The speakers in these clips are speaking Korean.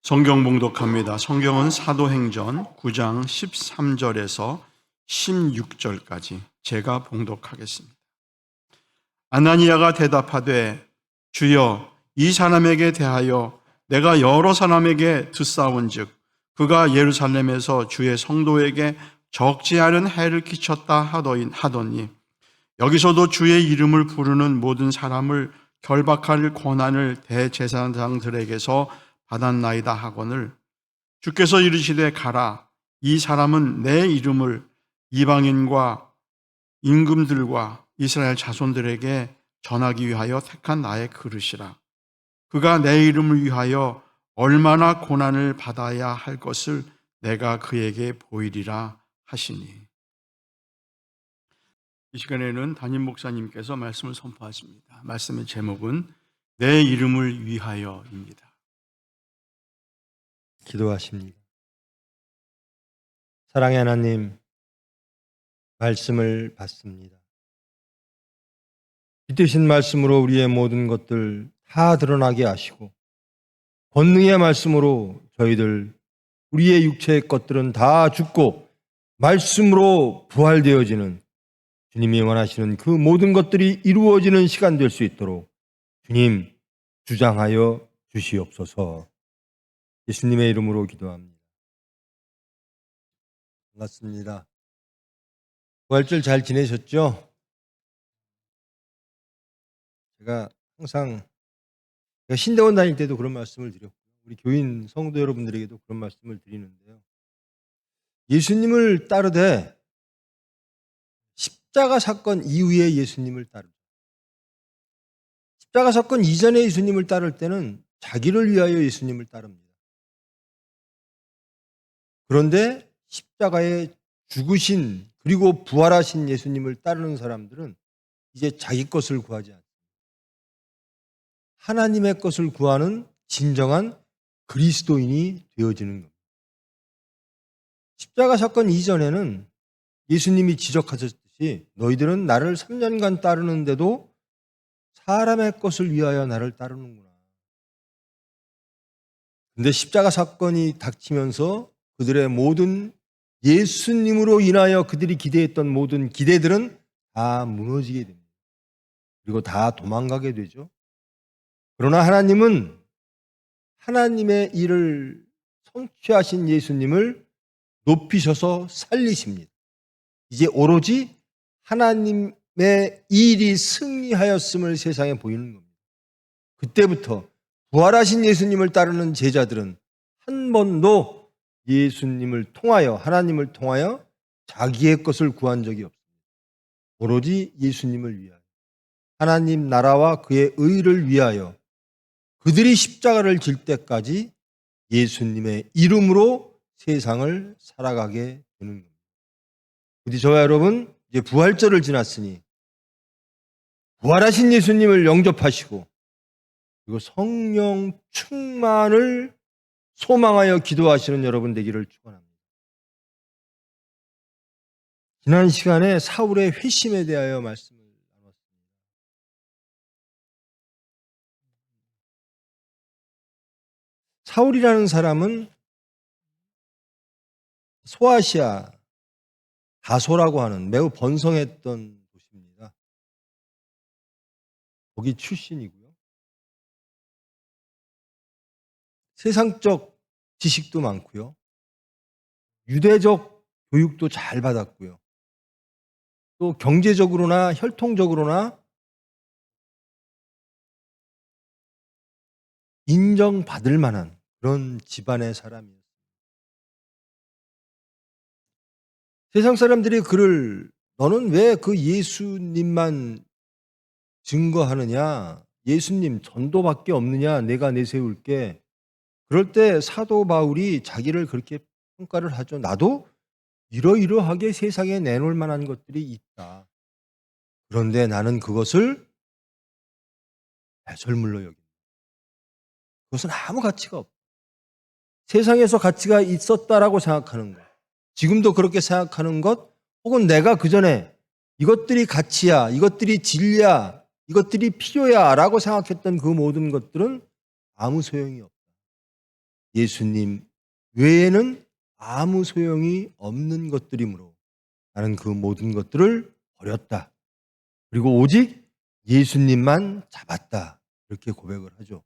성경 봉독합니다. 성경은 사도행전 9장 13절에서 16절까지 제가 봉독하겠습니다. 아나니아가 대답하되 주여 이 사람에게 대하여 내가 여러 사람에게 듣사온즉 그가 예루살렘에서 주의 성도에게 적지 않은 해를 끼쳤다 하더니 여기서도 주의 이름을 부르는 모든 사람을 결박할 권한을 대제사장들에게서 받았나이다 하거늘 주께서 이르시되 가라. 이 사람은 내 이름을 이방인과 임금들과 이스라엘 자손들에게 전하기 위하여 택한 나의 그릇이라. 그가 내 이름을 위하여 얼마나 고난을 받아야 할 것을 내가 그에게 보이리라 하시니. 이 시간에는 담임 목사님께서 말씀을 선포하십니다. 말씀의 제목은 내 이름을 위하여입니다. 기도하십니다. 사랑의 하나님, 말씀을 받습니다. 빛되신 말씀으로 우리의 모든 것들 다 드러나게 하시고 권능의 말씀으로 저희들 우리의 육체의 것들은 다 죽고 말씀으로 부활되어지는 주님이 원하시는 그 모든 것들이 이루어지는 시간 될 수 있도록 주님 주장하여 주시옵소서. 예수님의 이름으로 기도합니다. 반갑습니다. 부활절 잘 지내셨죠? 제가 항상 신대원 다닐 때도 그런 말씀을 드렸고 우리 교인 성도 여러분들에게도 그런 말씀을 드리는데요. 예수님을 따르되 십자가 사건 이후에 예수님을 따르죠. 십자가 사건 이전에 예수님을 따를 때는 자기를 위하여 예수님을 따릅니다. 그런데 십자가에 죽으신 그리고 부활하신 예수님을 따르는 사람들은 이제 자기 것을 구하지 않습니다. 하나님의 것을 구하는 진정한 그리스도인이 되어지는 겁니다. 십자가 사건 이전에는 예수님이 지적하셨듯이 너희들은 나를 3년간 따르는데도 사람의 것을 위하여 나를 따르는구나. 근데 십자가 사건이 닥치면서 그들의 모든 예수님으로 인하여 그들이 기대했던 모든 기대들은 다 무너지게 됩니다. 그리고 다 도망가게 되죠. 그러나 하나님은 하나님의 일을 성취하신 예수님을 높이셔서 살리십니다. 이제 오로지 하나님의 일이 승리하였음을 세상에 보이는 겁니다. 그때부터 부활하신 예수님을 따르는 제자들은 한 번도 예수님을 통하여 하나님을 통하여 자기의 것을 구한 적이 없습니다. 오로지 예수님을 위하여 하나님 나라와 그의 의를 위하여 그들이 십자가를 질 때까지 예수님의 이름으로 세상을 살아가게 되는 겁니다. 부디 저와 여러분 이제 부활절을 지났으니 부활하신 예수님을 영접하시고 그리고 성령 충만을 소망하여 기도하시는 여러분 되기를 축원합니다. 지난 시간에 사울의 회심에 대하여 말씀을 나눴습니다. 사울이라는 사람은 소아시아 다소라고 하는 매우 번성했던 도시입니다. 거기 출신이고요. 세상적 지식도 많고요. 유대적 교육도 잘 받았고요. 또 경제적으로나 혈통적으로나 인정받을 만한 그런 집안의 사람이었습니다. 세상 사람들이 그를 너는 왜 그 예수님만 증거하느냐? 예수님 전도밖에 없느냐? 내가 내세울게. 그럴 때 사도 바울이 자기를 그렇게 평가를 하죠. 나도 이러이러하게 세상에 내놓을 만한 것들이 있다. 그런데 나는 그것을 배설물로 여긴다. 그것은 아무 가치가 없다. 세상에서 가치가 있었다라고 생각하는 것, 지금도 그렇게 생각하는 것, 혹은 내가 그전에 이것들이 가치야, 이것들이 진리야, 이것들이 필요야 라고 생각했던 그 모든 것들은 아무 소용이 없다. 예수님 외에는 아무 소용이 없는 것들이므로 나는 그 모든 것들을 버렸다. 그리고 오직 예수님만 잡았다. 이렇게 고백을 하죠.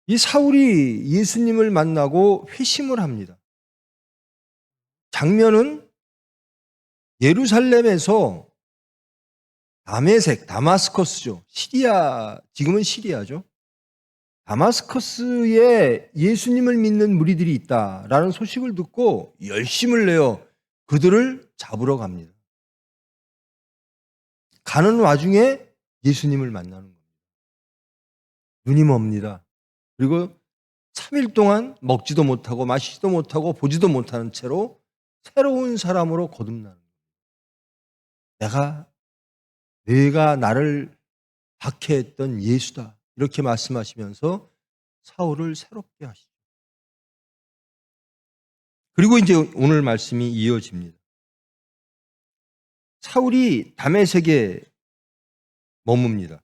이 사울이 예수님을 만나고 회심을 합니다. 장면은 예루살렘에서 다마스커스죠. 시리아, 지금은 시리아죠. 다마스커스에 예수님을 믿는 무리들이 있다라는 소식을 듣고 열심을 내어 그들을 잡으러 갑니다. 가는 와중에 예수님을 만나는 겁니다. 눈이 멉니다. 그리고 3일 동안 먹지도 못하고 마시지도 못하고 보지도 못하는 채로 새로운 사람으로 거듭나는 거예요. 내가 나를 박해했던 예수다. 이렇게 말씀하시면서 사울을 새롭게 하시죠. 그리고 이제 오늘 말씀이 이어집니다. 사울이 다메섹에 머뭅니다.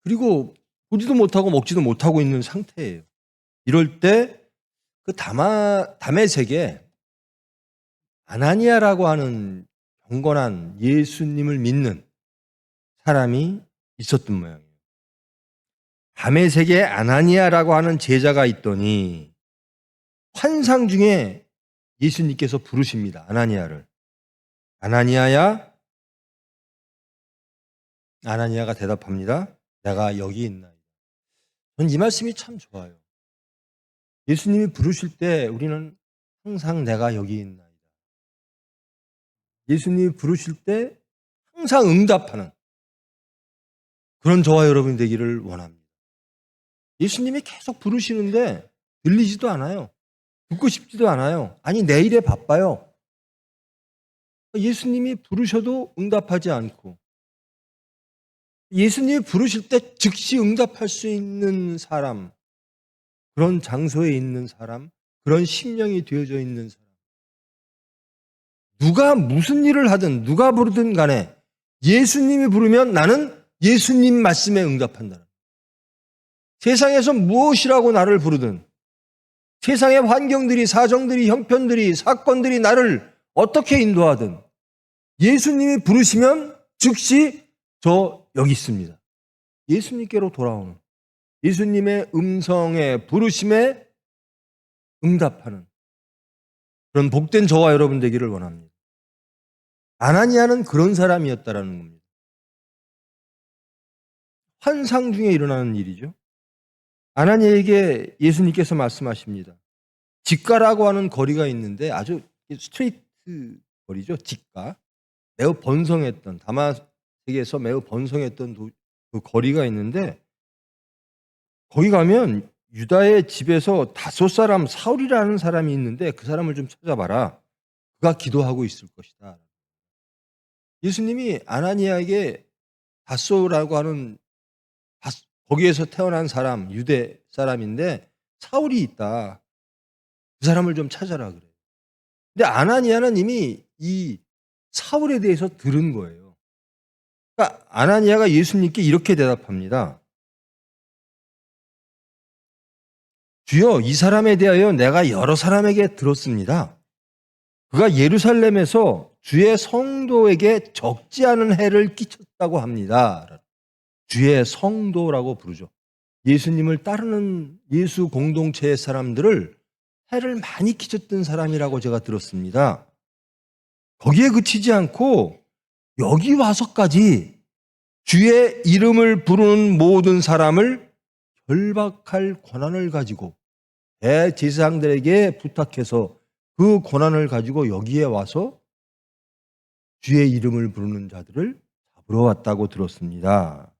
그리고 보지도 못하고 먹지도 못하고 있는 상태예요. 이럴 때 그 다메섹에 아나니아라고 하는 경건한 예수님을 믿는 사람이 있었던 모양이에요. 다메섹에 아나니아라고 하는 제자가 있더니 환상 중에 예수님께서 부르십니다. 아나니아를. 아나니아야? 아나니아가 대답합니다. 내가 여기 있나이다. 전 이 말씀이 참 좋아요. 예수님이 부르실 때 우리는 항상 내가 여기 있나이다. 예수님이 부르실 때 항상 응답하는 그런 저와 여러분이 되기를 원합니다. 예수님이 계속 부르시는데 들리지도 않아요. 듣고 싶지도 않아요. 아니, 내일에 바빠요. 예수님이 부르셔도 응답하지 않고 예수님이 부르실 때 즉시 응답할 수 있는 사람, 그런 장소에 있는 사람, 그런 심령이 되어져 있는 사람. 누가 무슨 일을 하든 누가 부르든 간에 예수님이 부르면 나는 예수님 말씀에 응답한다. 세상에서 무엇이라고 나를 부르든 세상의 환경들이, 사정들이, 형편들이, 사건들이 나를 어떻게 인도하든 예수님이 부르시면 즉시 저 여기 있습니다. 예수님께로 돌아오는, 예수님의 음성에 부르심에 응답하는 그런 복된 저와 여러분 되기를 원합니다. 아나니아는 그런 사람이었다라는 겁니다. 환상 중에 일어나는 일이죠. 아나니아에게 예수님께서 말씀하십니다. 직가라고 하는 거리가 있는데 아주 스트레이트 거리죠. 직가. 매우 번성했던, 다마섹에서 매우 번성했던 그 거리가 있는데 거기 가면 유다의 집에서 다소 사람, 사울이라는 사람이 있는데 그 사람을 좀 찾아봐라. 그가 기도하고 있을 것이다. 예수님이 아나니아에게 다소라고 하는 거기에서 태어난 사람, 유대 사람인데 사울이 있다. 그 사람을 좀 찾아라 그래요. 근데 아나니아는 이미 이 사울에 대해서 들은 거예요. 그러니까 아나니아가 예수님께 이렇게 대답합니다. 주여, 이 사람에 대하여 내가 여러 사람에게 들었습니다. 그가 예루살렘에서 주의 성도에게 적지 않은 해를 끼쳤다고 합니다. 주의 성도라고 부르죠. 예수님을 따르는 예수 공동체의 사람들을 해를 많이 끼쳤던 사람이라고 제가 들었습니다. 거기에 그치지 않고 여기 와서까지 주의 이름을 부르는 모든 사람을 결박할 권한을 가지고 대제사장들에게 부탁해서 그 권한을 가지고 여기에 와서 주의 이름을 부르는 자들을 잡으러 왔다고 들었습니다.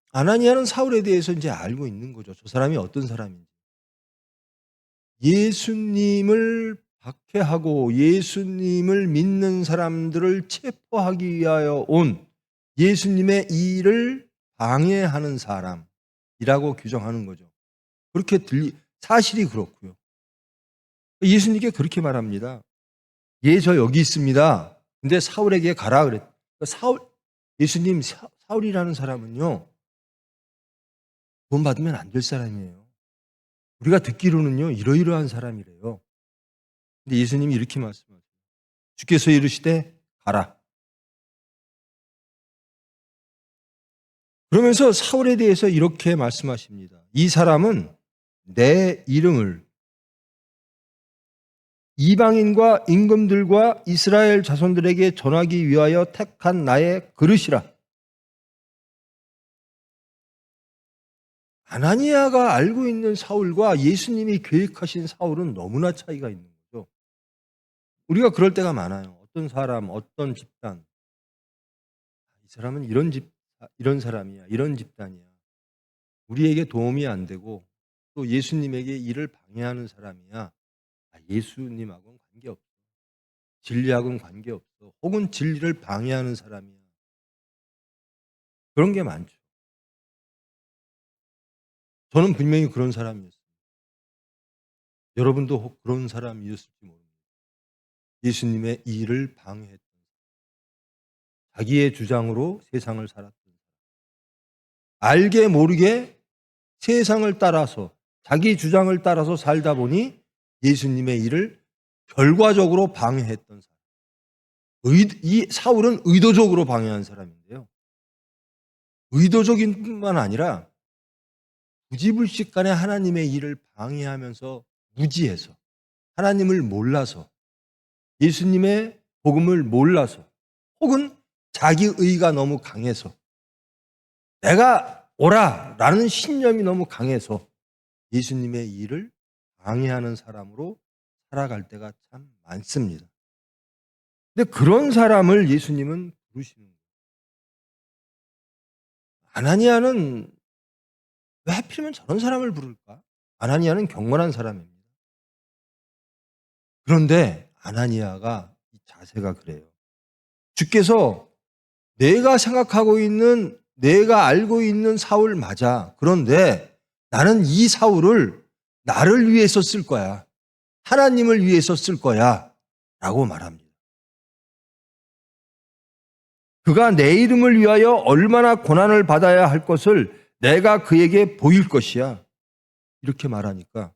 아나니아는 사울에 대해서 이제 알고 있는 거죠. 저 사람이 어떤 사람인지. 예수님을 박해하고 예수님을 믿는 사람들을 체포하기 위하여 온 예수님의 일을 방해하는 사람이라고 규정하는 거죠. 그렇게 사실이 그렇고요. 예수님께 그렇게 말합니다. 예, 저 여기 있습니다. 근데 사울에게 가라 그랬. 예수님 사울이라는 사람은요, 돈 받으면 안 될 사람이에요. 우리가 듣기로는요, 이러이러한 사람이래요. 근데 예수님이 이렇게 말씀하세요. 주께서 이르시되 가라. 그러면서 사울에 대해서 이렇게 말씀하십니다. 이 사람은 내 이름을 이방인과 임금들과 이스라엘 자손들에게 전하기 위하여 택한 나의 그릇이라. 아나니아가 알고 있는 사울과 예수님이 계획하신 사울은 너무나 차이가 있는 거죠. 우리가 그럴 때가 많아요. 어떤 사람, 어떤 집단, 이 사람은 이런 사람이야, 이런 집단이야. 우리에게 도움이 안 되고 또 예수님에게 일을 방해하는 사람이야. 예수님하고는 관계없어. 진리하고는 관계없어. 혹은 진리를 방해하는 사람이야. 그런 게 많죠. 저는 분명히 그런 사람이었어요. 여러분도 혹 그런 사람이었을지 모릅니다. 예수님의 일을 방해했던 사람. 자기의 주장으로 세상을 살았던 사람. 알게 모르게 세상을 따라서 자기 주장을 따라서 살다 보니 예수님의 일을 결과적으로 방해했던 사람. 이 사울은 의도적으로 방해한 사람인데요. 의도적인 뿐만 아니라 부지불식간에 하나님의 일을 방해하면서 무지해서 하나님을 몰라서 예수님의 복음을 몰라서 혹은 자기 의가 너무 강해서 내가 옳아라는 신념이 너무 강해서 예수님의 일을 방해하는 사람으로 살아갈 때가 참 많습니다. 근데 그런 사람을 예수님은 부르시는 거예요. 아나니아는 왜 하필이면 저런 사람을 부를까? 아나니아는 경건한 사람입니다. 그런데 아나니아가 이 자세가 그래요. 주께서 내가 생각하고 있는, 내가 알고 있는 사울 맞아. 그런데 나는 이 사울을 나를 위해서 쓸 거야. 하나님을 위해서 쓸 거야. 라고 말합니다. 그가 내 이름을 위하여 얼마나 고난을 받아야 할 것을 내가 그에게 보일 것이야. 이렇게 말하니까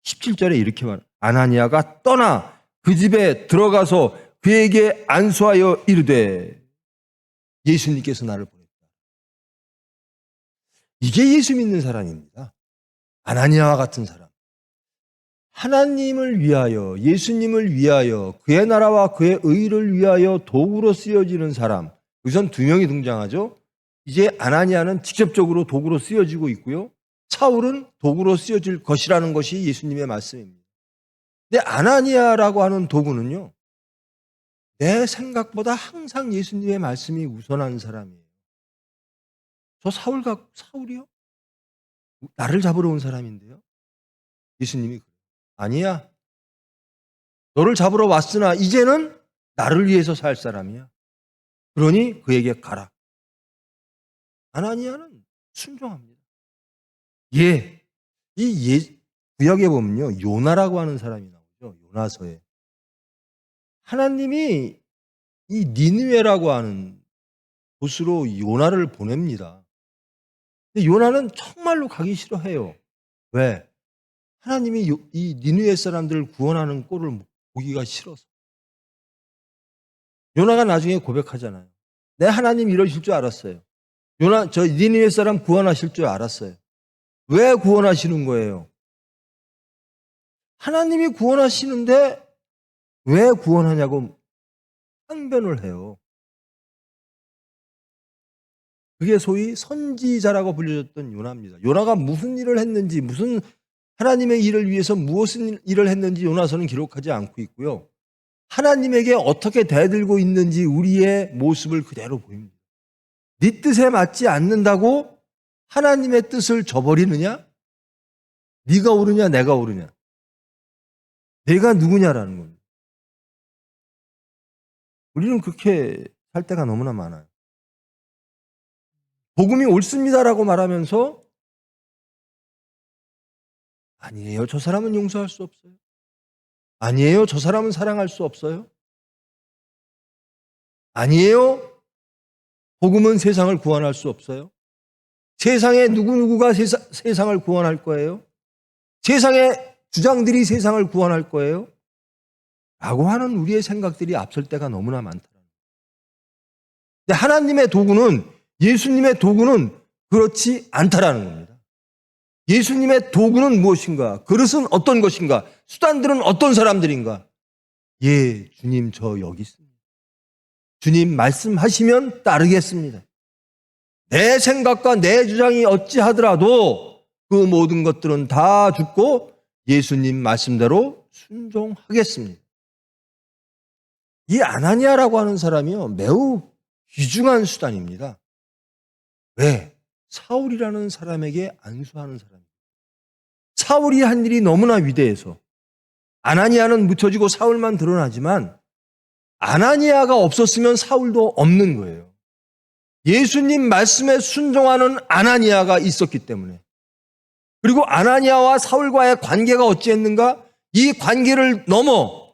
17절에 이렇게 아나니아가 떠나 그 집에 들어가서 그에게 안수하여 이르되 예수님께서 나를 보냈다. 이게 예수 믿는 사람입니다. 아나니아와 같은 사람. 하나님을 위하여, 예수님을 위하여, 그의 나라와 그의 의를 위하여 도구로 쓰여지는 사람. 여기선 두 명이 등장하죠. 이제 아나니아는 직접적으로 도구로 쓰여지고 있고요. 사울은 도구로 쓰여질 것이라는 것이 예수님의 말씀입니다. 근데 아나니아라고 하는 도구는요, 내 생각보다 항상 예수님의 말씀이 우선한 사람이에요. 저 사울이요? 나를 잡으러 온 사람인데요. 예수님이 그래요. 아니야. 너를 잡으러 왔으나 이제는 나를 위해서 살 사람이야. 그러니 그에게 가라. 아나니아는 순종합니다. 예. 구약에 보면요. 요나라고 하는 사람이 나오죠. 요나서에. 하나님이 이 니느웨라고 하는 곳으로 요나를 보냅니다. 근데 요나는 정말로 가기 싫어해요. 왜? 하나님이 이 니느웨 사람들을 구원하는 꼴을 보기가 싫어서. 요나가 나중에 고백하잖아요. 내 하나님 이러실 줄 알았어요. 저 니느웨 사람 구원하실 줄 알았어요. 왜 구원하시는 거예요? 하나님이 구원하시는데 왜 구원하냐고 항변을 해요. 그게 소위 선지자라고 불려졌던 요나입니다. 요나가 무슨 일을 했는지, 무슨 하나님의 일을 위해서 무엇을 일을 했는지 요나서는 기록하지 않고 있고요. 하나님에게 어떻게 대들고 있는지 우리의 모습을 그대로 보입니다. 네 뜻에 맞지 않는다고 하나님의 뜻을 저버리느냐? 네가 옳으냐 내가 옳으냐? 내가 누구냐라는 겁니다. 우리는 그렇게 살 때가 너무나 많아요. 복음이 옳습니다라고 말하면서 아니에요. 저 사람은 용서할 수 없어요. 아니에요. 저 사람은 사랑할 수 없어요. 아니에요. 복음은 세상을 구원할 수 없어요. 세상에 누구누구가 세상을 구원할 거예요? 세상의 주장들이 세상을 구원할 거예요? 라고 하는 우리의 생각들이 앞설 때가 너무나 많더라고요. 근데 하나님의 도구는, 예수님의 도구는 그렇지 않다라는 겁니다. 예수님의 도구는 무엇인가? 그릇은 어떤 것인가? 수단들은 어떤 사람들인가? 예, 주님 저 여기 있습니다. 주님 말씀하시면 따르겠습니다. 내 생각과 내 주장이 어찌하더라도 그 모든 것들은 다 죽고 예수님 말씀대로 순종하겠습니다. 이 아나니아라고 하는 사람이요, 매우 귀중한 수단입니다. 왜? 사울이라는 사람에게 안수하는 사람입니다. 사울이 한 일이 너무나 위대해서 아나니아는 묻혀지고 사울만 드러나지만 아나니아가 없었으면 사울도 없는 거예요. 예수님 말씀에 순종하는 아나니아가 있었기 때문에. 그리고 아나니아와 사울과의 관계가 어찌했는가? 이 관계를 넘어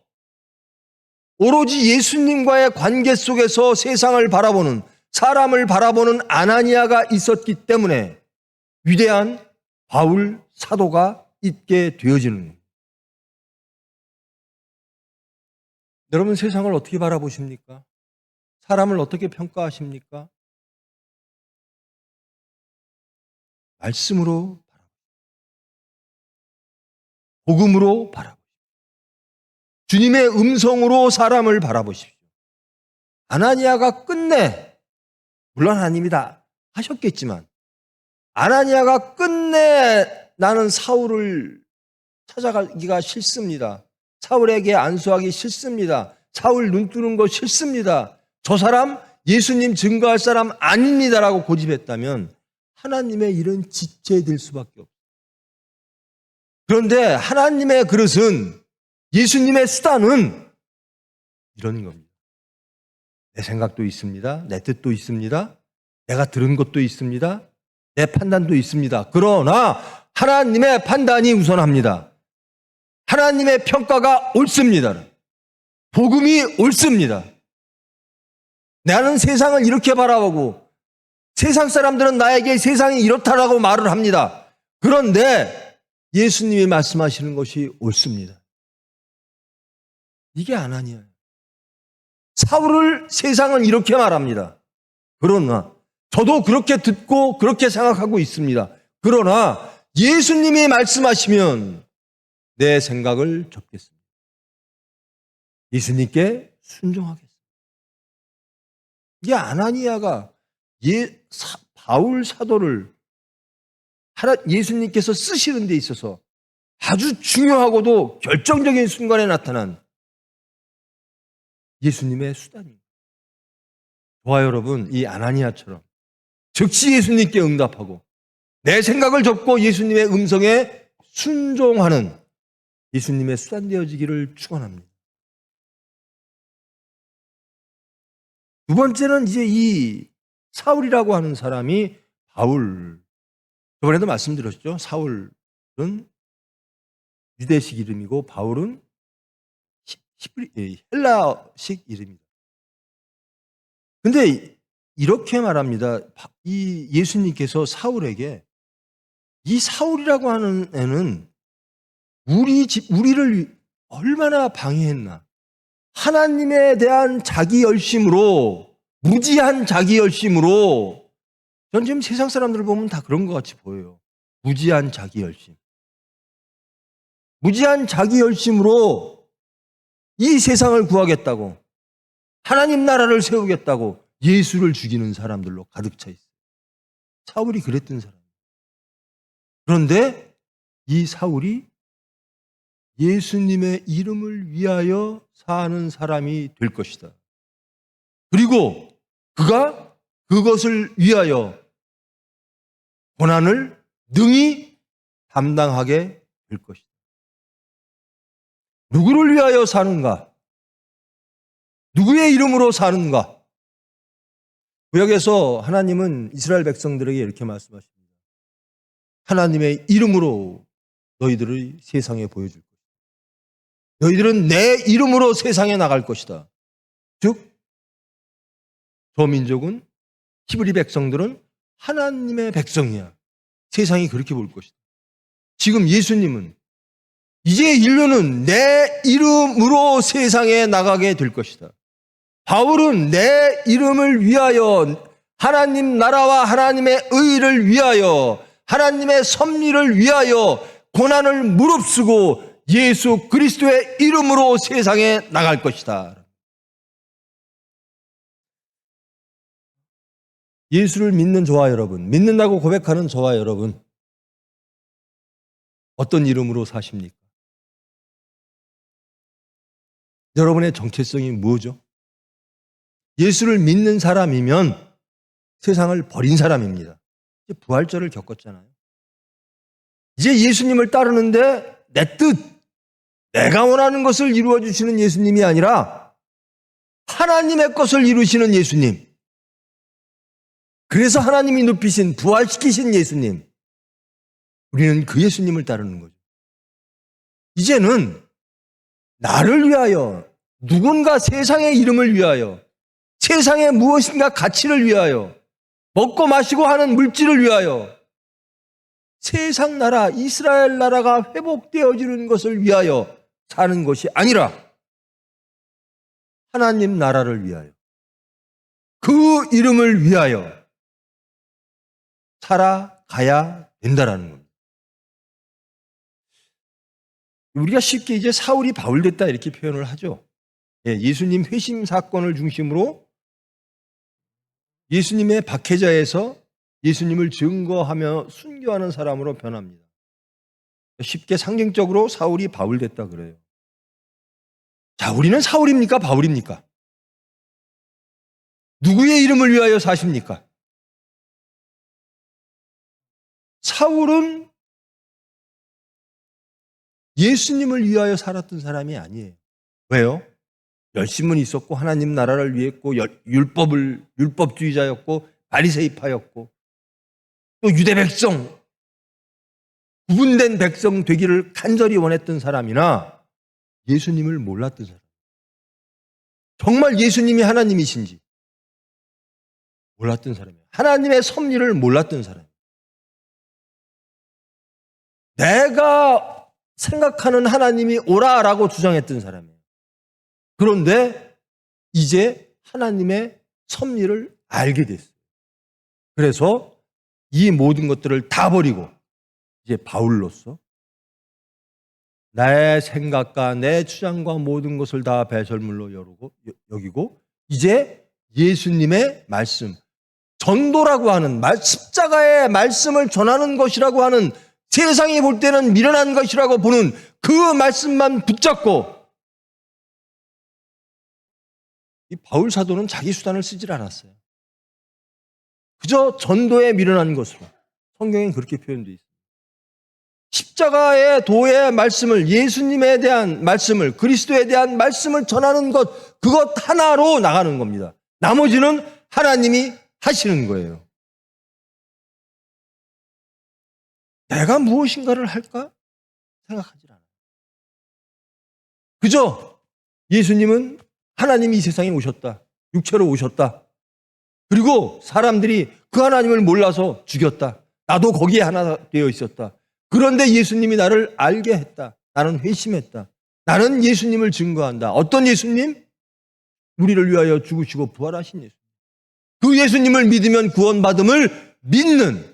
오로지 예수님과의 관계 속에서 세상을 바라보는, 사람을 바라보는 아나니아가 있었기 때문에 위대한 바울 사도가 있게 되어지는 겁니다. 여러분, 세상을 어떻게 바라보십니까? 사람을 어떻게 평가하십니까? 말씀으로 바라보십시오. 복음으로 바라보십시오. 주님의 음성으로 사람을 바라보십시오. 아나니아가 끝내, 물론 하나님이 다 하셨겠지만, 아나니아가 끝내 나는 사울을 찾아가기가 싫습니다. 사울에게 안수하기 싫습니다. 사울 눈 뜨는 거 싫습니다. 저 사람 예수님 증거할 사람 아닙니다라고 고집했다면 하나님의 일은 지체될 수밖에 없어요. 그런데 하나님의 그릇은, 예수님의 수단은 이런 겁니다. 내 생각도 있습니다. 내 뜻도 있습니다. 내가 들은 것도 있습니다. 내 판단도 있습니다. 그러나 하나님의 판단이 우선합니다. 하나님의 평가가 옳습니다. 복음이 옳습니다. 나는 세상을 이렇게 바라보고 세상 사람들은 나에게 세상이 이렇다라고 말을 합니다. 그런데 예수님이 말씀하시는 것이 옳습니다. 이게 아나니아예요. 사울을 세상은 이렇게 말합니다. 그러나 저도 그렇게 듣고 그렇게 생각하고 있습니다. 그러나 예수님이 말씀하시면 내 생각을 접겠습니다. 예수님께 순종하겠습니다. 이게 아나니아가 바울 사도를 예수님께서 쓰시는 데 있어서 아주 중요하고도 결정적인 순간에 나타난 예수님의 수단입니다. 저와 여러분, 이 아나니아처럼 즉시 예수님께 응답하고 내 생각을 접고 예수님의 음성에 순종하는 예수님의 수단 되어지기를 축원합니다. 두 번째는 이제 이 사울이라고 하는 사람이 바울, 저번에도 말씀드렸죠. 사울은 유대식 이름이고 바울은 헬라식 이름입니다. 근데 이렇게 말합니다. 이 예수님께서 사울에게, 이 사울이라고 하는 애는 우리를 얼마나 방해했나. 하나님에 대한 자기 열심으로, 무지한 자기 열심으로, 전 지금 세상 사람들을 보면 다 그런 것 같이 보여요. 무지한 자기 열심. 무지한 자기 열심으로 이 세상을 구하겠다고, 하나님 나라를 세우겠다고 예수를 죽이는 사람들로 가득 차 있어요. 사울이 그랬던 사람이에요. 그런데 이 사울이 예수님의 이름을 위하여 사는 사람이 될 것이다. 그리고 그가 그것을 위하여 고난을 능히 담당하게 될 것이다. 누구를 위하여 사는가? 누구의 이름으로 사는가? 구약에서 하나님은 이스라엘 백성들에게 이렇게 말씀하십니다. 하나님의 이름으로 너희들을 세상에 보여줄 것이다. 너희들은 내 이름으로 세상에 나갈 것이다. 즉, 저 민족은 히브리 백성들은 하나님의 백성이야. 세상이 그렇게 볼 것이다. 지금 예수님은 이제 인류는 내 이름으로 세상에 나가게 될 것이다. 바울은 내 이름을 위하여, 하나님 나라와 하나님의 의를 위하여, 하나님의 섭리를 위하여 고난을 무릅쓰고 예수 그리스도의 이름으로 세상에 나갈 것이다. 예수를 믿는 저와 여러분, 믿는다고 고백하는 저와 여러분, 어떤 이름으로 사십니까? 여러분의 정체성이 뭐죠? 예수를 믿는 사람이면 세상을 버린 사람입니다. 이제 부활절을 겪었잖아요. 이제 예수님을 따르는데 내 뜻, 내가 원하는 것을 이루어 주시는 예수님이 아니라 하나님의 것을 이루시는 예수님. 그래서 하나님이 높이신, 부활시키신 예수님. 우리는 그 예수님을 따르는 거죠. 이제는 나를 위하여, 누군가 세상의 이름을 위하여, 세상의 무엇인가 가치를 위하여, 먹고 마시고 하는 물질을 위하여, 세상 나라, 이스라엘 나라가 회복되어지는 것을 위하여 사는 것이 아니라 하나님 나라를 위하여, 그 이름을 위하여 살아가야 된다라는 겁니다. 우리가 쉽게 이제 사울이 바울 됐다 이렇게 표현을 하죠. 예수님 회심 사건을 중심으로 예수님의 박해자에서 예수님을 증거하며 순교하는 사람으로 변합니다. 쉽게 상징적으로 사울이 바울 됐다 그래요. 자, 우리는 사울입니까? 바울입니까? 누구의 이름을 위하여 사십니까? 사울은 예수님을 위하여 살았던 사람이 아니에요. 왜요? 열심은 있었고 하나님 나라를 위했고 율법주의자였고 바리새파였고 또 유대 백성, 구분된 백성 되기를 간절히 원했던 사람이나 예수님을 몰랐던 사람. 정말 예수님이 하나님이신지 몰랐던 사람이에요. 하나님의 섭리를 몰랐던 사람. 내가 생각하는 하나님이 오라라고 주장했던 사람이에요. 그런데 이제 하나님의 섭리를 알게 됐어요. 그래서 이 모든 것들을 다 버리고 이제 바울로서 나의 생각과 내 주장과 모든 것을 다 배설물로 여기고 이제 예수님의 말씀, 전도라고 하는 십자가의 말씀을 전하는 것이라고 하는, 세상이 볼 때는 미련한 것이라고 보는 그 말씀만 붙잡고, 이 바울 사도는 자기 수단을 쓰질 않았어요. 그저 전도에 미련한 것으로. 성경엔 그렇게 표현되어 있습니다. 십자가의 도의 말씀을, 예수님에 대한 말씀을, 그리스도에 대한 말씀을 전하는 것, 그것 하나로 나가는 겁니다. 나머지는 하나님이 하시는 거예요. 내가 무엇인가를 할까? 생각하지 않아요. 그저 예수님은 하나님이 이 세상에 오셨다. 육체로 오셨다. 그리고 사람들이 그 하나님을 몰라서 죽였다. 나도 거기에 하나 되어 있었다. 그런데 예수님이 나를 알게 했다. 나는 회심했다. 나는 예수님을 증거한다. 어떤 예수님? 우리를 위하여 죽으시고 부활하신 예수님. 그 예수님을 믿으면 구원받음을 믿는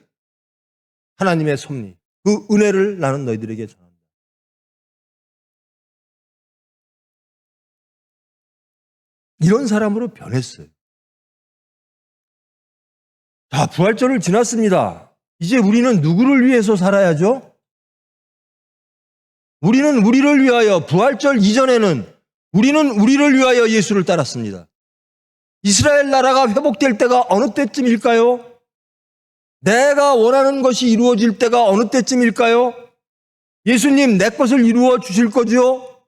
하나님의 섭리, 그 은혜를 나는 너희들에게 전한다. 이런 사람으로 변했어요. 자, 부활절을 지났습니다. 이제 우리는 누구를 위해서 살아야죠? 우리는 우리를 위하여, 부활절 이전에는 우리는 우리를 위하여 예수를 따랐습니다. 이스라엘 나라가 회복될 때가 어느 때쯤일까요? 내가 원하는 것이 이루어질 때가 어느 때쯤일까요? 예수님, 내 것을 이루어 주실 거죠?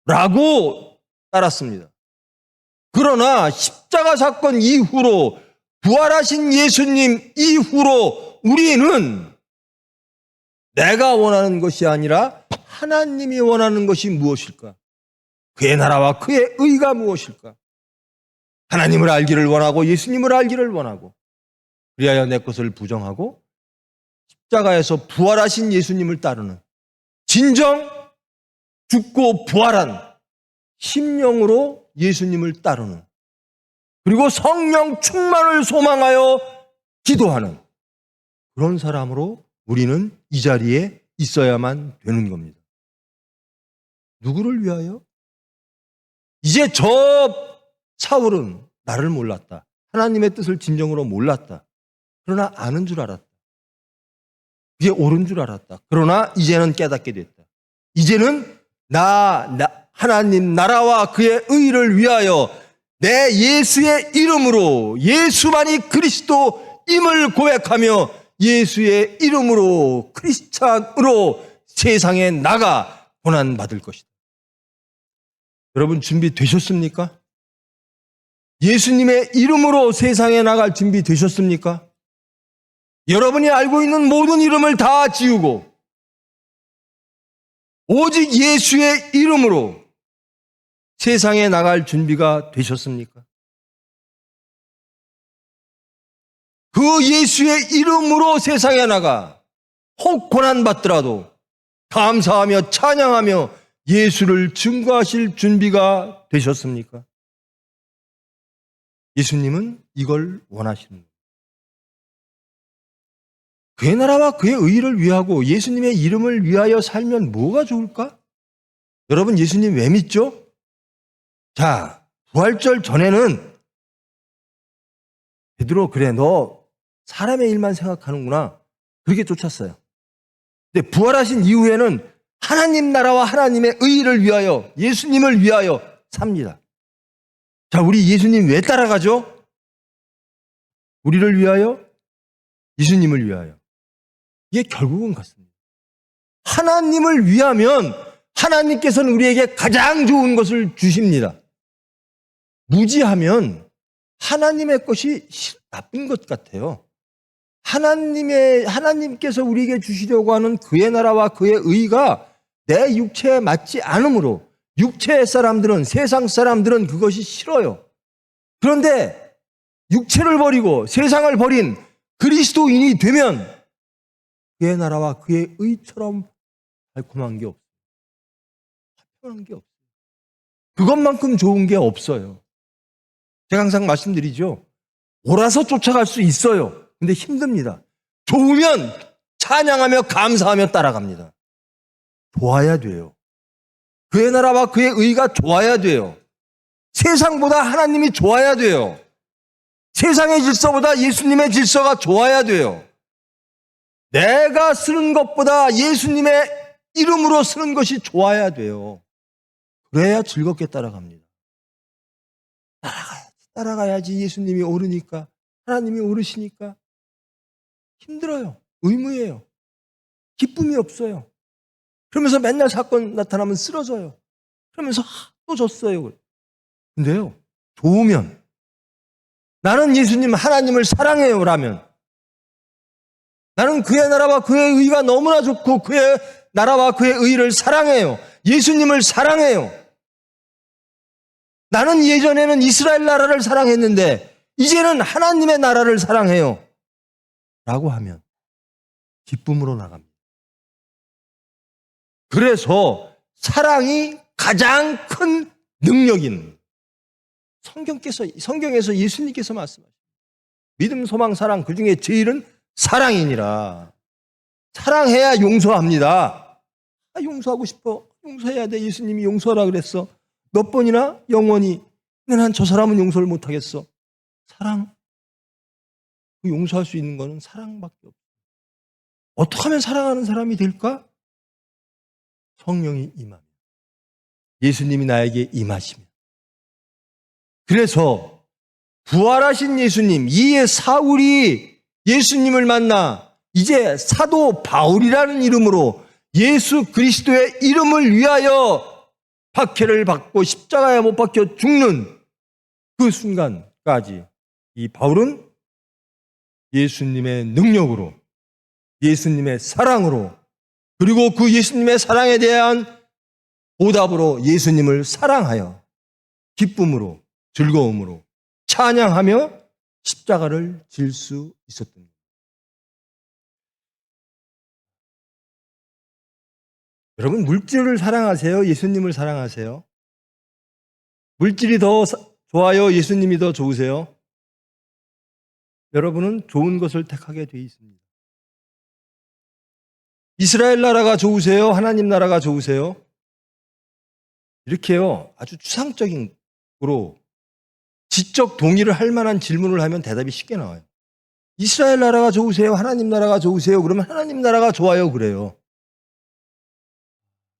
라고 따랐습니다. 그러나 십자가 사건 이후로, 부활하신 예수님 이후로 우리는 내가 원하는 것이 아니라 하나님이 원하는 것이 무엇일까? 그의 나라와 그의 의가 무엇일까? 하나님을 알기를 원하고 예수님을 알기를 원하고 그리하여 내 것을 부정하고 십자가에서 부활하신 예수님을 따르는 진정 죽고 부활한 심령으로 예수님을 따르는 그리고 성령 충만을 소망하여 기도하는 그런 사람으로 우리는 이 자리에 있어야만 되는 겁니다. 누구를 위하여? 이제 저 사울은 나를 몰랐다. 하나님의 뜻을 진정으로 몰랐다. 그러나 아는 줄 알았다. 그게 옳은 줄 알았다. 그러나 이제는 깨닫게 됐다. 이제는 하나님 나라와 그의 의를 위하여 내 예수의 이름으로 예수만이 그리스도임을 고백하며 예수의 이름으로 크리스찬으로 세상에 나가 고난받을 것이다. 여러분 준비되셨습니까? 예수님의 이름으로 세상에 나갈 준비 되셨습니까? 여러분이 알고 있는 모든 이름을 다 지우고 오직 예수의 이름으로 세상에 나갈 준비가 되셨습니까? 그 예수의 이름으로 세상에 나가 혹 고난받더라도 감사하며 찬양하며 예수를 증거하실 준비가 되셨습니까? 예수님은 이걸 원하시는 거예요. 그의 나라와 그의 의를 위하고 예수님의 이름을 위하여 살면 뭐가 좋을까? 여러분 예수님 왜 믿죠? 자, 부활절 전에는 베드로 그래 너 사람의 일만 생각하는구나 그렇게 쫓았어요. 근데 부활하신 이후에는 하나님 나라와 하나님의 의를 위하여 예수님을 위하여 삽니다. 자, 우리 예수님 왜 따라가죠? 우리를 위하여? 예수님을 위하여. 이게 결국은 같습니다. 하나님을 위하면 하나님께서는 우리에게 가장 좋은 것을 주십니다. 무지하면 하나님의 것이 나쁜 것 같아요. 하나님께서 우리에게 주시려고 하는 그의 나라와 그의 의가 내 육체에 맞지 않으므로 육체의 사람들은 세상 사람들은 그것이 싫어요. 그런데 육체를 버리고 세상을 버린 그리스도인이 되면 그의 나라와 그의 의처럼 달콤한 게 없어요. 화평한 게 없어요. 그것만큼 좋은 게 없어요. 제가 항상 말씀드리죠. 옳아서 쫓아갈 수 있어요. 근데 힘듭니다. 좋으면 찬양하며 감사하며 따라갑니다. 좋아야 돼요. 그의 나라와 그의 의가 좋아야 돼요. 세상보다 하나님이 좋아야 돼요. 세상의 질서보다 예수님의 질서가 좋아야 돼요. 내가 쓰는 것보다 예수님의 이름으로 쓰는 것이 좋아야 돼요. 그래야 즐겁게 따라갑니다. 따라가야지 예수님이 오르니까 하나님이 오르시니까 힘들어요. 의무예요. 기쁨이 없어요. 그러면서 맨날 사건 나타나면 쓰러져요. 그러면서 또 졌어요. 근데요, 좋으면 나는 예수님 하나님을 사랑해요 라면 나는 그의 나라와 그의 의가 너무나 좋고 그의 나라와 그의 의를 사랑해요. 예수님을 사랑해요. 나는 예전에는 이스라엘 나라를 사랑했는데 이제는 하나님의 나라를 사랑해요 라고 하면 기쁨으로 나갑니다. 그래서 사랑이 가장 큰 능력인 성경에서 예수님께서 말씀하십니다. 믿음, 소망, 사랑 그 중에 제일은 사랑이니라. 사랑해야 용서합니다. 용서하고 싶어. 용서해야 돼. 예수님이 용서하라 그랬어. 몇 번이나 영원히. 근데 난 저 사람은 용서를 못하겠어. 사랑. 그 용서할 수 있는 거는 사랑밖에 없어요. 어떻게 하면 사랑하는 사람이 될까? 성령이 임하면. 예수님이 나에게 임하시면. 그래서 부활하신 예수님, 이에 사울이 예수님을 만나 이제 사도 바울이라는 이름으로 예수 그리스도의 이름을 위하여 박해를 받고 십자가에 못 박혀 죽는 그 순간까지 이 바울은 예수님의 능력으로, 예수님의 사랑으로, 그리고 그 예수님의 사랑에 대한 보답으로 예수님을 사랑하여 기쁨으로, 즐거움으로 찬양하며 십자가를 질 수 있었던 거예요. 여러분, 물질을 사랑하세요? 예수님을 사랑하세요? 물질이 더 좋아요? 예수님이 더 좋으세요? 여러분은 좋은 것을 택하게 돼 있습니다. 이스라엘 나라가 좋으세요? 하나님 나라가 좋으세요? 이렇게요, 아주 추상적인 으로 지적 동의를 할 만한 질문을 하면 대답이 쉽게 나와요. 이스라엘 나라가 좋으세요? 하나님 나라가 좋으세요? 그러면 하나님 나라가 좋아요 그래요.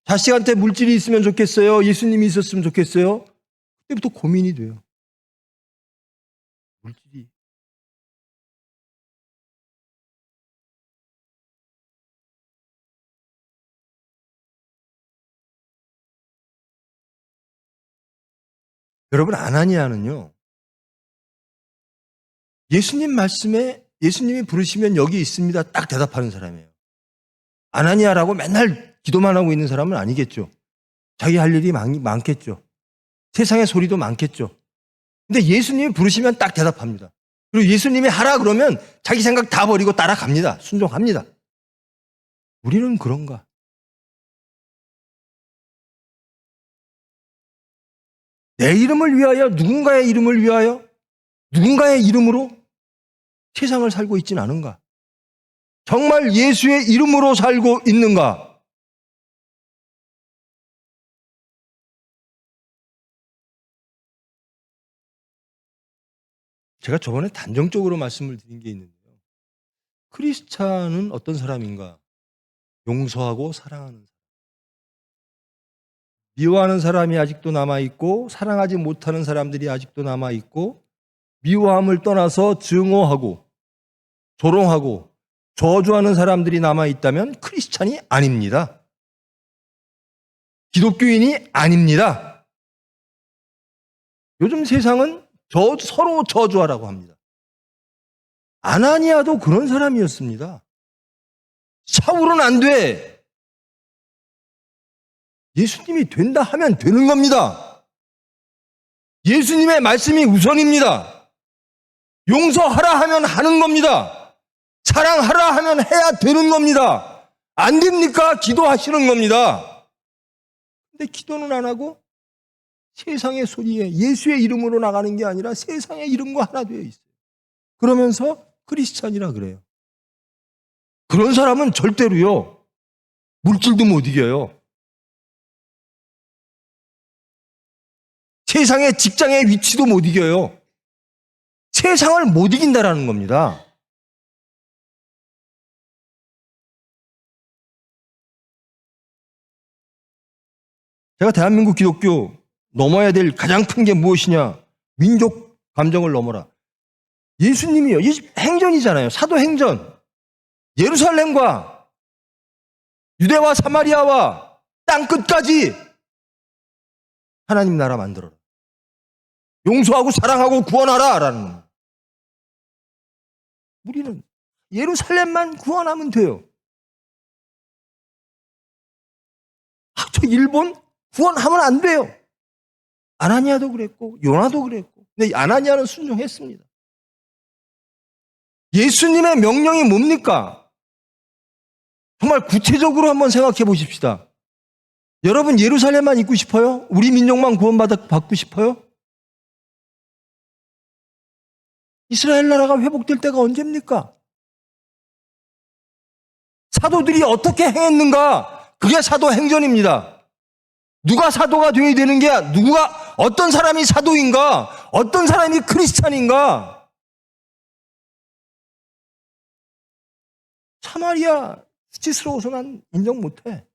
자식한테 물질이 있으면 좋겠어요? 예수님이 있었으면 좋겠어요? 그때부터 고민이 돼요. 물질이. 여러분, 아나니아는요, 예수님 말씀에 예수님이 부르시면 여기 있습니다 딱 대답하는 사람이에요. 아나니아라고 맨날 기도만 하고 있는 사람은 아니겠죠. 자기 할 일이 많겠죠. 세상의 소리도 많겠죠. 근데 예수님이 부르시면 딱 대답합니다. 그리고 예수님이 하라 그러면 자기 생각 다 버리고 따라갑니다. 순종합니다. 우리는 그런가? 내 이름을 위하여, 누군가의 이름을 위하여, 누군가의 이름으로 세상을 살고 있지는 않은가? 정말 예수의 이름으로 살고 있는가? 제가 저번에 단정적으로 말씀을 드린 게 있는데요. 크리스찬은 어떤 사람인가? 용서하고 사랑하는 사람. 미워하는 사람이 아직도 남아있고, 사랑하지 못하는 사람들이 아직도 남아있고, 미워함을 떠나서 증오하고, 조롱하고, 저주하는 사람들이 남아있다면 크리스찬이 아닙니다. 기독교인이 아닙니다. 요즘 세상은 서로 저주하라고 합니다. 아나니아도 그런 사람이었습니다. 사울은 안 돼. 예수님이 된다 하면 되는 겁니다. 예수님의 말씀이 우선입니다. 용서하라 하면 하는 겁니다. 사랑하라 하면 해야 되는 겁니다. 안 됩니까? 기도하시는 겁니다. 근데 기도는 안 하고 세상의 소리에 예수의 이름으로 나가는 게 아니라 세상의 이름과 하나 되어 있어요. 그러면서 크리스찬이라 그래요. 그런 사람은 절대로요, 물질도 못 이겨요. 세상의 직장의 위치도 못 이겨요. 세상을 못 이긴다라는 겁니다. 제가 대한민국 기독교 넘어야 될 가장 큰 게 무엇이냐? 민족 감정을 넘어라. 예수님이요, 행전이잖아요. 사도행전. 예루살렘과 유대와 사마리아와 땅 끝까지 하나님 나라 만들어라. 용서하고 사랑하고 구원하라 라는 겁니다. 우리는 예루살렘만 구원하면 돼요. 저 일본 구원하면 안 돼요. 아나니아도 그랬고 요나도 그랬고. 근데 아나니아는 순종했습니다. 예수님의 명령이 뭡니까? 정말 구체적으로 한번 생각해 보십시다. 여러분, 예루살렘만 있고 싶어요? 우리 민족만 구원받고 싶어요? 이스라엘 나라가 회복될 때가 언제입니까? 사도들이 어떻게 행했는가? 그게 사도행전입니다. 누가 사도가 되어야 되는 게, 어떤 사람이 사도인가? 어떤 사람이 크리스찬인가? 사마리아 수치스러워서 난 인정 못해.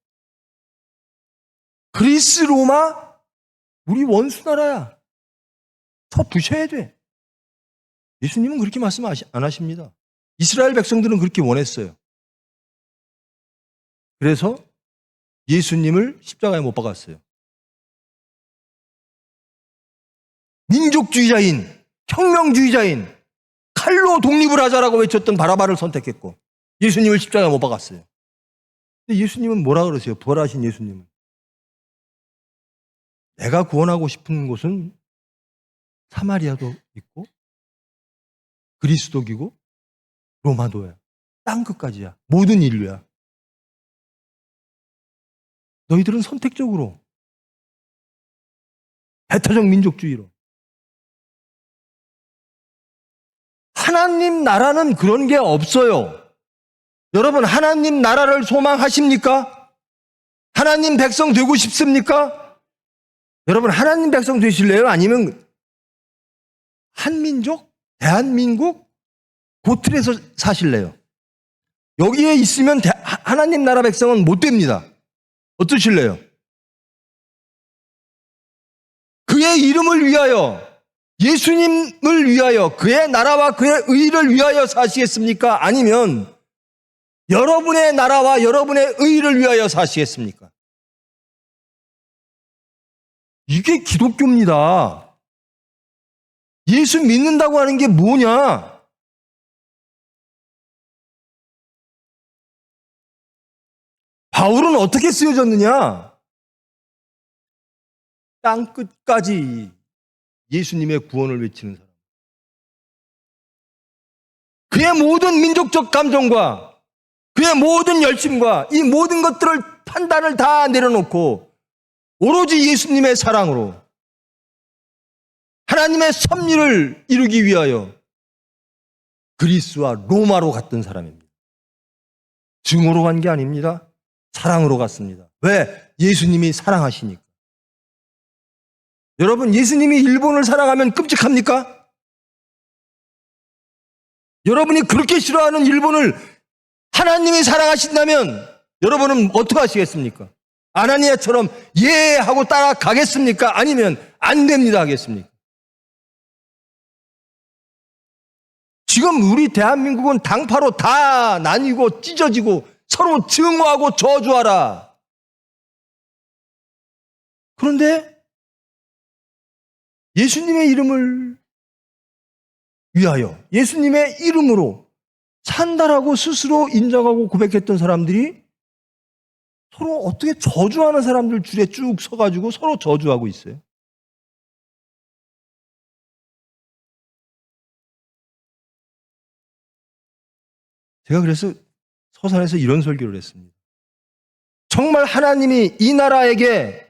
그리스, 로마, 우리 원수 나라야. 더 부셔야 돼. 예수님은 그렇게 말씀 안 하십니다. 이스라엘 백성들은 그렇게 원했어요. 그래서 예수님을 십자가에 못 박았어요. 민족주의자인, 혁명주의자인, 칼로 독립을 하자라고 외쳤던 바라바를 선택했고 예수님을 십자가에 못 박았어요. 근데 예수님은 뭐라 그러세요? 부활하신 예수님은. 내가 구원하고 싶은 곳은 사마리아도 있고 그리스도기고 로마도야. 땅끝까지야. 모든 인류야. 너희들은 선택적으로 배타적 민족주의로 하나님 나라는 그런 게 없어요. 여러분 하나님 나라를 소망하십니까? 하나님 백성 되고 싶습니까? 여러분 하나님 백성 되실래요? 아니면 한민족? 대한민국? 그 틀에서 사실래요? 여기에 있으면 하나님 나라 백성은 못 됩니다. 어떠실래요? 그의 이름을 위하여, 예수님을 위하여, 그의 나라와 그의 의를 위하여 사시겠습니까? 아니면 여러분의 나라와 여러분의 의를 위하여 사시겠습니까? 이게 기독교입니다. 예수 믿는다고 하는 게 뭐냐? 바울은 어떻게 쓰여졌느냐? 땅끝까지 예수님의 구원을 외치는 사람. 그의 모든 민족적 감정과 그의 모든 열심과 이 모든 것들을 판단을 다 내려놓고 오로지 예수님의 사랑으로 하나님의 섭리를 이루기 위하여 그리스와 로마로 갔던 사람입니다. 증오로 간 게 아닙니다. 사랑으로 갔습니다. 왜? 예수님이 사랑하시니까. 여러분, 예수님이 일본을 사랑하면 끔찍합니까? 여러분이 그렇게 싫어하는 일본을 하나님이 사랑하신다면 여러분은 어떻게 하시겠습니까? 아나니아처럼 예 하고 따라가겠습니까? 아니면 안 됩니다 하겠습니까? 지금 우리 대한민국은 당파로 다 나뉘고 찢어지고 서로 증오하고 저주하라. 그런데 예수님의 이름을 위하여 예수님의 이름으로 산다라고 스스로 인정하고 고백했던 사람들이 서로 어떻게 저주하는 사람들 줄에 쭉 서가지고 서로 저주하고 있어요. 제가 그래서 서산에서 이런 설교를 했습니다. 정말 하나님이 이 나라에게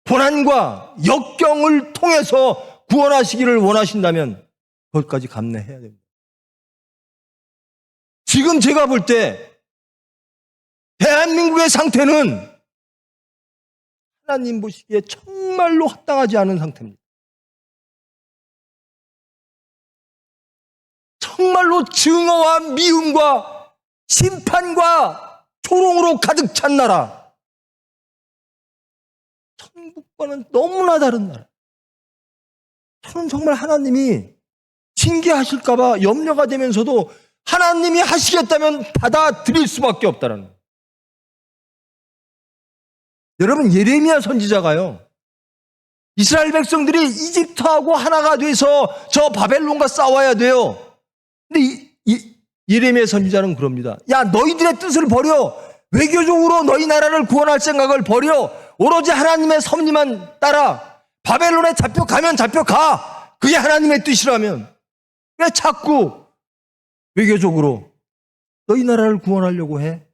고난과 역경을 통해서 구원하시기를 원하신다면 그것까지 감내해야 됩니다. 지금 제가 볼 때 대한민국의 상태는 하나님 보시기에 정말로 합당하지 않은 상태입니다. 정말로 증오와 미움과 심판과 조롱으로 가득 찬 나라. 천국과는 너무나 다른 나라. 저는 정말 하나님이 징계하실까봐 염려가 되면서도 하나님이 하시겠다면 받아들일 수밖에 없다는 거예요. 여러분, 예레미야 선지자가요, 이스라엘 백성들이 이집트하고 하나가 돼서 저 바벨론과 싸워야 돼요. 근데 예레미야 선지자는 그럽니다. 야, 너희들의 뜻을 버려. 외교적으로 너희 나라를 구원할 생각을 버려. 오로지 하나님의 섭리만 따라. 바벨론에 잡혀가면 잡혀가. 그게 하나님의 뜻이라면. 왜 자꾸 외교적으로 너희 나라를 구원하려고 해?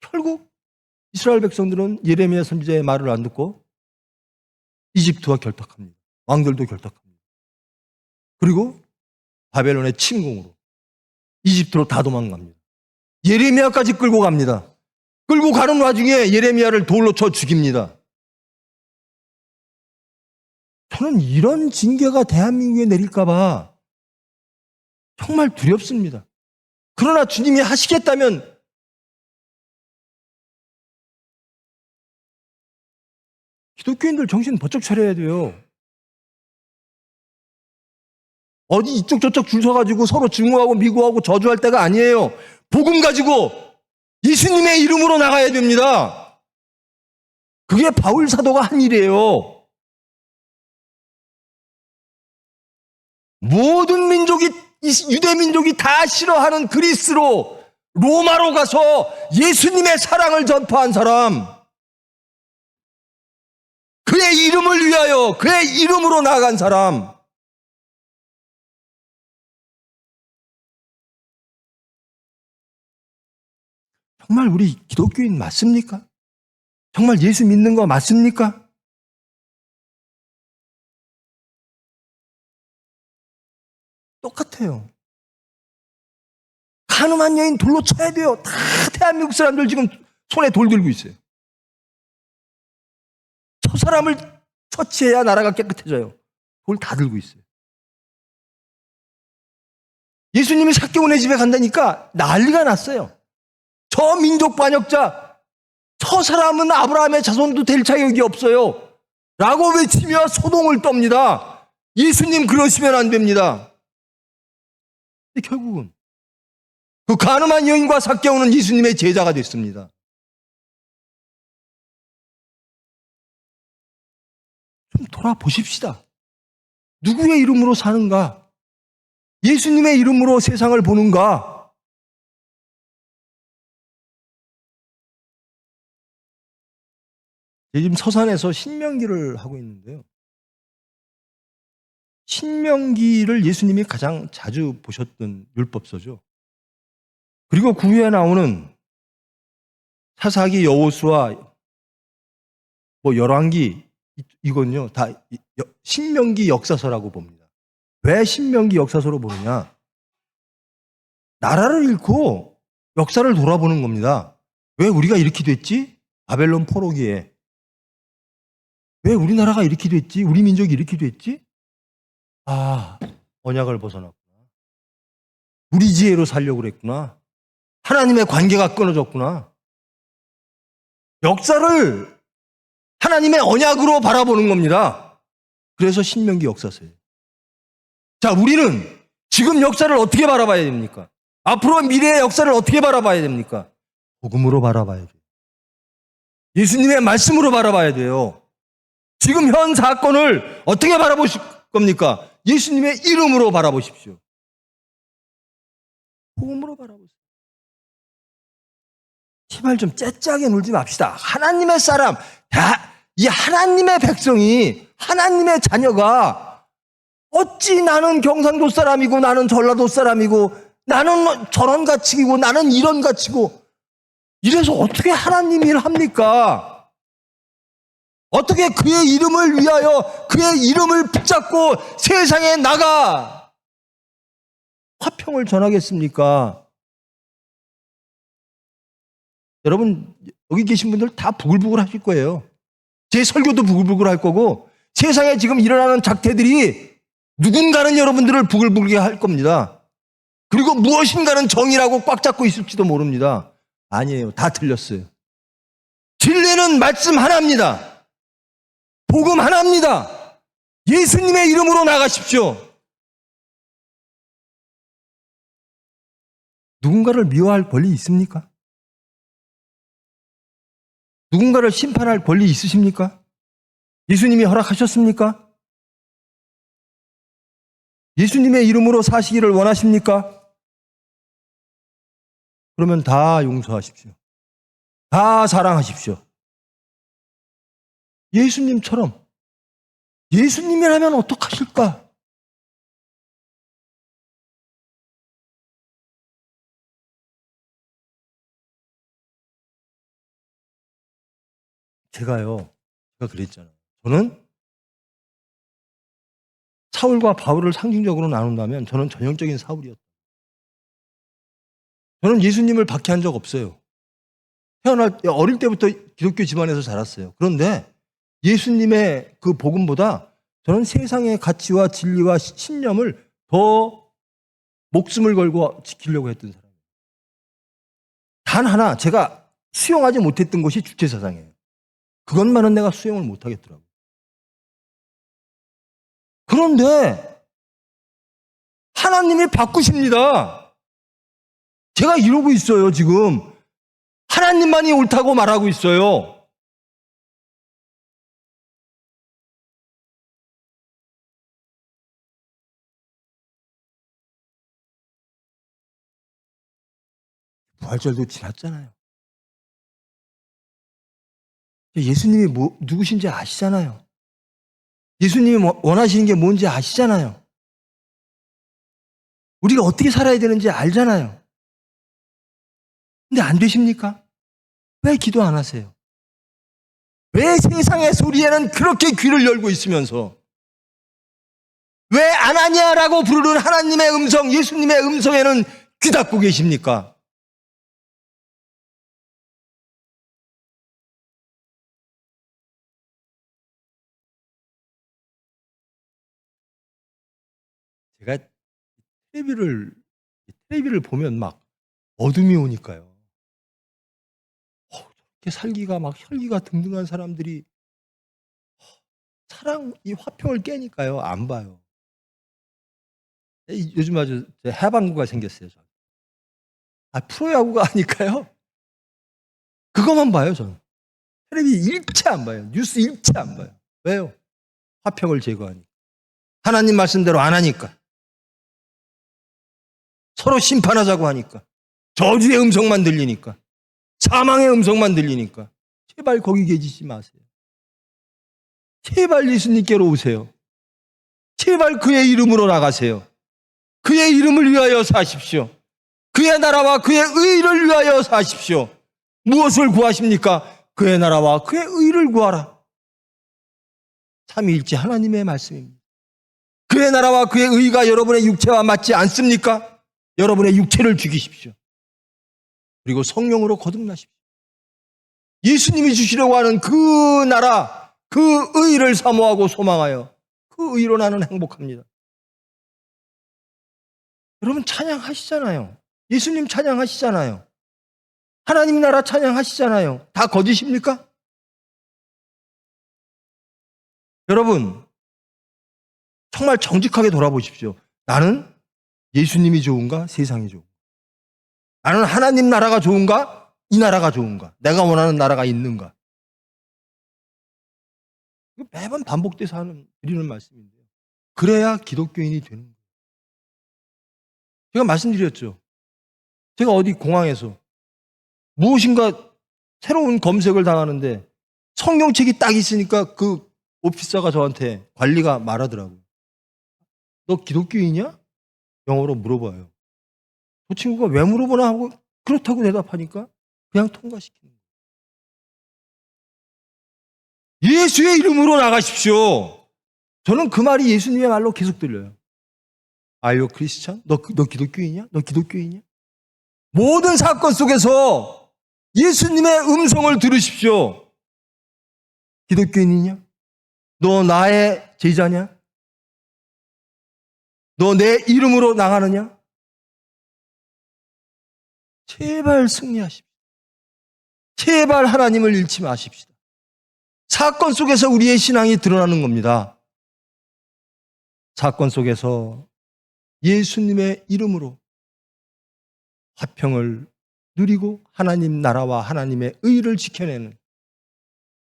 결국 이스라엘 백성들은 예레미야 선지자의 말을 안 듣고 이집트와 결탁합니다. 왕들도 결탁합니다. 그리고 바벨론의 침공으로 이집트로 다 도망갑니다. 예레미야까지 끌고 갑니다. 끌고 가는 와중에 예레미야를 돌로 쳐 죽입니다. 저는 이런 징계가 대한민국에 내릴까 봐 정말 두렵습니다. 그러나 주님이 하시겠다면 기독교인들 정신 번쩍 차려야 돼요. 어디 이쪽 저쪽 줄 서가지고 서로 증오하고 미고하고 저주할 때가 아니에요. 복음 가지고 예수님의 이름으로 나가야 됩니다. 그게 바울 사도가 한 일이에요. 모든 민족이, 유대 민족이 다 싫어하는 그리스로, 로마로 가서 예수님의 사랑을 전파한 사람. 그의 이름을 위하여 그의 이름으로 나아간 사람, 정말 우리 기독교인 맞습니까? 정말 예수 믿는 거 맞습니까? 똑같아요. 가늠한 여인 돌로 쳐야 돼요. 다 대한민국 사람들 지금 손에 돌 들고 있어요. 저 사람을 처치해야 나라가 깨끗해져요. 돌 다 들고 있어요. 예수님이 삭개오네 집에 간다니까 난리가 났어요. 저 민족 반역자, 저 사람은 아브라함의 자손도 될 자격이 없어요. 라고 외치며 소동을 떱니다. 예수님 그러시면 안 됩니다. 근데 결국은 그 가늠한 여인과 삭개오는 예수님의 제자가 됐습니다. 좀 돌아보십시다. 누구의 이름으로 사는가? 예수님의 이름으로 세상을 보는가? 지금 서산에서 신명기를 하고 있는데요. 신명기를 예수님이 가장 자주 보셨던 율법서죠. 그리고 그 후에 나오는 사사기, 여호수아, 열왕기, 이건요 다 신명기 역사서라고 봅니다. 왜 신명기 역사서로 보느냐? 나라를 잃고 역사를 돌아보는 겁니다. 왜 우리가 이렇게 됐지? 바벨론 포로기에. 왜 우리나라가 이렇게 됐지? 우리 민족이 이렇게 됐지? 언약을 벗어났구나. 우리 지혜로 살려고 그랬구나. 하나님의 관계가 끊어졌구나. 역사를 하나님의 언약으로 바라보는 겁니다. 그래서 신명기 역사서예요. 자, 우리는 지금 역사를 어떻게 바라봐야 됩니까? 앞으로 미래의 역사를 어떻게 바라봐야 됩니까? 복음으로 바라봐야 돼요. 예수님의 말씀으로 바라봐야 돼요. 지금 현 사건을 어떻게 바라보실 겁니까? 예수님의 이름으로 바라보십시오. 복음으로 바라보세요. 제발 좀 째째하게 놀지 맙시다. 하나님의 사람, 이 하나님의 백성이, 하나님의 자녀가 어찌 나는 경상도 사람이고 나는 전라도 사람이고 나는 저런 가치고 나는 이런 가치고 이래서 어떻게 하나님 일 합니까? 어떻게 그의 이름을 위하여 그의 이름을 붙잡고 세상에 나가 화평을 전하겠습니까? 여러분 여기 계신 분들 다 부글부글 하실 거예요. 제 설교도 부글부글 할 거고 세상에 지금 일어나는 작태들이 누군가는 여러분들을 부글부글하게 할 겁니다. 그리고 무엇인가는 정의라고 꽉 잡고 있을지도 모릅니다. 아니에요. 다 틀렸어요. 진리는 말씀 하나입니다. 복음 하나입니다. 예수님의 이름으로 나가십시오. 누군가를 미워할 권리 있습니까? 누군가를 심판할 권리 있으십니까? 예수님이 허락하셨습니까? 예수님의 이름으로 사시기를 원하십니까? 그러면 다 용서하십시오. 다 사랑하십시오. 예수님처럼 예수님이라면 어떡하실까? 제가 그랬잖아요. 저는 사울과 바울을 상징적으로 나눈다면 저는 전형적인 사울이었다. 저는 예수님을 박해한 적 없어요. 어릴 때부터 기독교 집안에서 자랐어요. 그런데 예수님의 그 복음보다 저는 세상의 가치와 진리와 신념을 더 목숨을 걸고 지키려고 했던 사람이에요. 단 하나 제가 수용하지 못했던 것이 주체사상이에요. 그것만은 내가 수용을 못하겠더라고요. 그런데 하나님이 바꾸십니다. 제가 이러고 있어요, 지금. 하나님만이 옳다고 말하고 있어요. 부활절도 지났잖아요. 예수님이 누구신지 아시잖아요. 예수님이 원하시는 게 뭔지 아시잖아요. 우리가 어떻게 살아야 되는지 알잖아요. 근데 안 되십니까? 왜 기도 안 하세요? 왜 세상의 소리에는 그렇게 귀를 열고 있으면서 왜 아나니아라고 부르는 하나님의 음성, 예수님의 음성에는 귀 닫고 계십니까? 제가 텔레비를 보면 막 어둠이 오니까요. 이렇게 살기가 막 혈기가 등등한 사람들이 사랑 이 화평을 깨니까요. 안 봐요. 요즘 아주 해방구가 생겼어요. 저는. 프로야구가 아니까요. 그것만 봐요. 저는. 텔레비 일체 안 봐요. 뉴스 일체 안 봐요. 왜요? 화평을 제거하니까. 하나님 말씀대로 안 하니까. 서로 심판하자고 하니까. 저주의 음성만 들리니까. 사망의 음성만 들리니까. 제발 거기 계시지 마세요. 제발 예수님께로 오세요. 제발 그의 이름으로 나가세요. 그의 이름을 위하여 사십시오. 그의 나라와 그의 의를 위하여 사십시오. 무엇을 구하십니까? 그의 나라와 그의 의를 구하라. 삼위일체 하나님의 말씀입니다. 그의 나라와 그의 의가 여러분의 육체와 맞지 않습니까? 여러분의 육체를 죽이십시오. 그리고 성령으로 거듭나십시오. 예수님이 주시려고 하는 그 나라, 그 의를 사모하고 소망하여 그 의로 나는 행복합니다. 여러분 찬양하시잖아요. 예수님 찬양하시잖아요. 하나님 나라 찬양하시잖아요. 다 거짓입니까? 여러분 정말 정직하게 돌아보십시오. 나는 예수님이 좋은가? 세상이 좋은가? 나는 하나님 나라가 좋은가? 이 나라가 좋은가? 내가 원하는 나라가 있는가? 매번 반복돼서 드리는 말씀인데요. 그래야 기독교인이 되는 거예요. 제가 말씀드렸죠. 제가 어디 공항에서 무엇인가 새로운 검색을 당하는데 성경책이 딱 있으니까 그 오피서가 저한테 관리가 말하더라고요. 너 기독교인이야? 영어로 물어봐요. 그 친구가 왜 물어보나 하고 그렇다고 대답하니까 그냥 통과시키는 거예요. 예수의 이름으로 나가십시오. 저는 그 말이 예수님의 말로 계속 들려요. Are you Christian? 너 기독교인이야? 너 기독교인이야? 모든 사건 속에서 예수님의 음성을 들으십시오. 기독교인이냐? 너 나의 제자냐? 너 내 이름으로 나가느냐? 제발 승리하십시오. 제발 하나님을 잃지 마십시다. 사건 속에서 우리의 신앙이 드러나는 겁니다. 사건 속에서 예수님의 이름으로 화평을 누리고 하나님 나라와 하나님의 의를 지켜내는,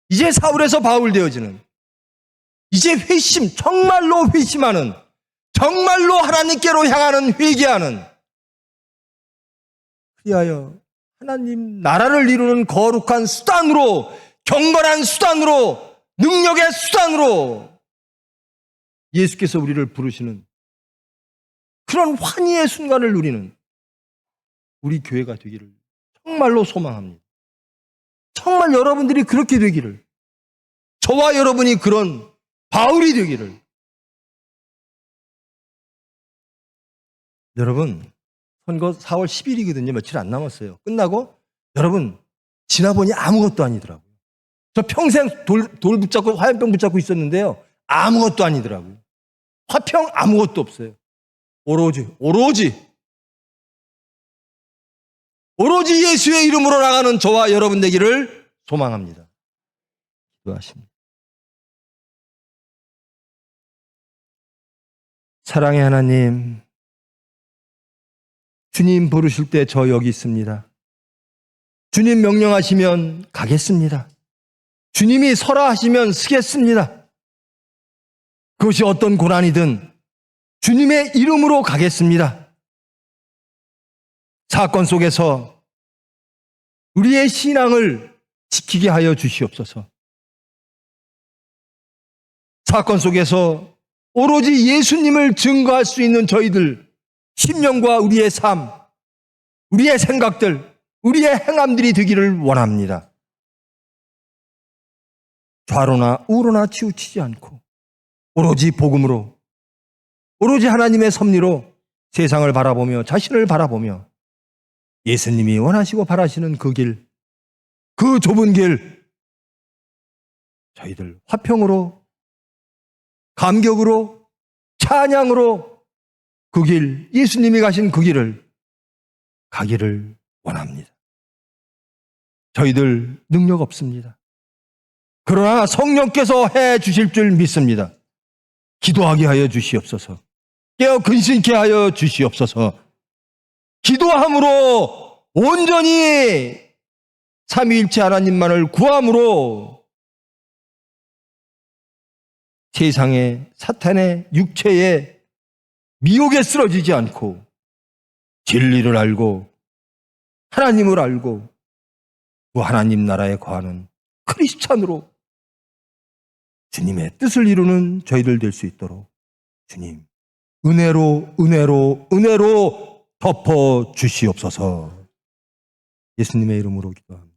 이제 사울에서 바울 되어지는, 이제 회심, 정말로 회심하는, 정말로 하나님께로 향하는 회개하는, 그리하여 하나님 나라를 이루는 거룩한 수단으로, 경건한 수단으로, 능력의 수단으로 예수께서 우리를 부르시는 그런 환희의 순간을 누리는 우리 교회가 되기를 정말로 소망합니다. 정말 여러분들이 그렇게 되기를, 저와 여러분이 그런 바울이 되기를. 여러분, 선거 4월 10일이거든요. 며칠 안 남았어요. 끝나고 여러분 지나보니 아무것도 아니더라고요. 저 평생 돌 붙잡고 화염병 붙잡고 있었는데요. 아무것도 아니더라고요. 화평 아무것도 없어요. 오로지 예수의 이름으로 나가는 저와 여러분 되기를 소망합니다. 기도하십니다. 사랑의 하나님, 주님 부르실 때 저 여기 있습니다. 주님 명령하시면 가겠습니다. 주님이 서라 하시면 서겠습니다. 그것이 어떤 고난이든 주님의 이름으로 가겠습니다. 사건 속에서 우리의 신앙을 지키게 하여 주시옵소서. 사건 속에서 오로지 예수님을 증거할 수 있는 저희들, 심령과 우리의 삶, 우리의 생각들, 우리의 행함들이 되기를 원합니다. 좌로나 우로나 치우치지 않고 오로지 복음으로, 오로지 하나님의 섭리로 세상을 바라보며 자신을 바라보며 예수님이 원하시고 바라시는 그 길, 그 좁은 길, 저희들 화평으로, 감격으로, 찬양으로 그 길, 예수님이 가신 그 길을 가기를 원합니다. 저희들 능력 없습니다. 그러나 성령께서 해 주실 줄 믿습니다. 기도하게 하여 주시옵소서. 깨어 근신케 하여 주시옵소서. 기도함으로 온전히 삼위일체 하나님만을 구함으로 세상의 사탄의 육체의 미혹에 쓰러지지 않고 진리를 알고 하나님을 알고 그 하나님 나라에 거하는 크리스찬으로 주님의 뜻을 이루는 저희들 될 수 있도록 주님 은혜로 덮어 주시옵소서. 예수님의 이름으로 기도합니다.